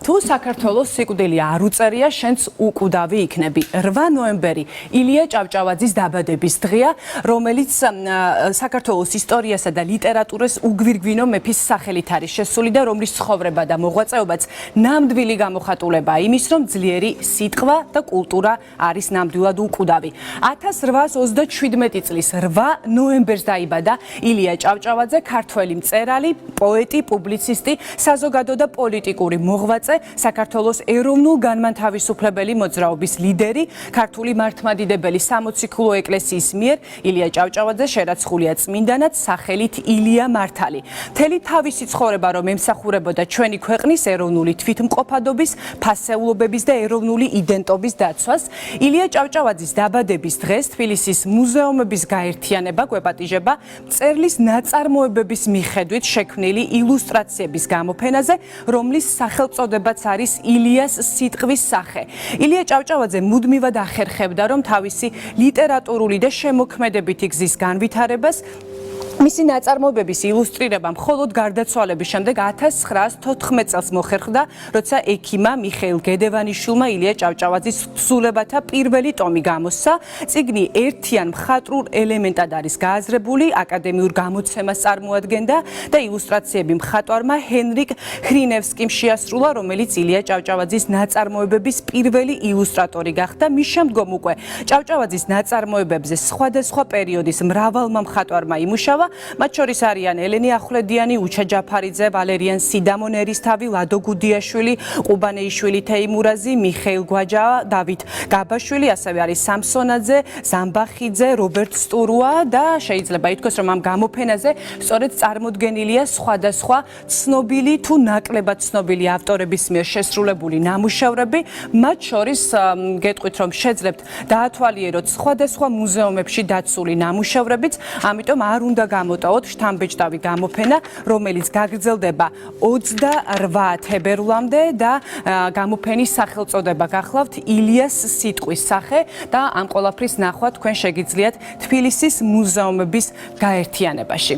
თუ საქართველოს სიკვდილი არ უწერია, შენც უკვდავი იქნები. 8 ნოემბერი ილია ჭავჭავაძის დაბადების დღეა, რომელიც საქართველოს ისტორიასა და ლიტერატურას უგვირგვინო მეფის სახელით არის შესული და რომლის ცხოვრება და მოღვაწეობაც ნამდვილი გამოხატულებაა იმის, რომ ძლიერი სიტყვა და კულტურა არის ნამდვილად უკვდავი. 1837 წლის 8 ნოემბერს დაიბადა ილია ჭავჭავაძე, ქართველი მწერალი, პოეტი, პუბლიცისტი, საზოგადო და პოლიტიკური მოღვაწე, საქართველოს ეროვნულ განმათავისუფლებელი მოძრაობის ლიდერი, ქართული მართლმადიდებელი სამოციქულო ეკლესიის მიერ ილია ჭავჭავაძე შერაცხულია წმინდანად სახელით ილია მართალი. მთელი თავისი ცხოვრება რომ ემსახურებოდა ჩვენი ქვეყნის ეროვნული თვითმყოფადობის, ფასეულობების და ეროვნული იდენტობის დაცვას, ილია ჭავჭავაძის დაბადების დღეს თბილისის მუზეუმების გაერთიანება გვეპატიჟება მწერლის ნაწარმოებების მიხედვით შექმნილი ილუსტრაციების გამოფენაზე, რომლის სახელწოდებაც არის ილიას სიტყვის სახე. ილია ჭავჭავაძე მუდმივად ახერხებდა, რომ თავისი ლიტერატურული და შემოქმედებითი გზის განვითარებას მისი ნაწარმოებების ილუსტრირება მხოლოდ გარდაცვალების შემდეგ 1914 წელს მოხერხდა, როცა ექიმმა მიხეილ გედევანიშვილმა ილია ჭავჭავაძის თხზულებათა პირველი ტომი გამოსცა. წიგნი ერთიან მხატვრულ ელემენტად არის გააზრებული, აკადემიურ გამოცემას წარმოადგენდა და ილუსტრაციები მხატვარმა ჰენრიკ ხრინევსკიმ შეასრულა, რომელიც ილია ჭავჭავაძის ნაწარმოებების პირველი ილუსტრატორი გახდა. მის შემდგომ უკვე ჭავჭავაძის ნაწარმოებებზე სხვადასხვა პერიოდის მრავალმა მხატვარმა იმუშავა. მათ შორის არიან ელენე ახვლედიანი, უჩა ჯაფარიძე, ვალერიან სიდამონ ერისთავი, ლადო გუდიაშვილი, ყუბანეიშვილი თეიმურაზი, მიხეილ გვაჯა, დავით გაბაშვილი, ასევე არის სამსონაძე, ზამბახიძე, რობერტ სტურუა და შეიძლება ითქვას, რომ ამ გამოფენაზე სწორედ წარმოდგენილია სხვადასხვა ცნობილი თუ ნაკლებად ცნობილი ავტორების მიერ შესრულებული ნამუშევრები. მათ შორის გეტყვით, რომ შეძლებთ დაათვალიეროთ სხვადასხვა მუზეუმებში დაცული ნამუშევრებიც, ამიტომ არ უნდა გამოტოვოთ შთამბეჭდავი გამოფენა, რომელიც გაგრძელდება 28 თებერვლამდე და გამოფენის სახელწოდება გახლავთ ილიას სიტყვის სახე და ამ ყველაფრის ნახვა თქვენ შეგიძლიათ თბილისის მუზეუმების გაერთიანებაში.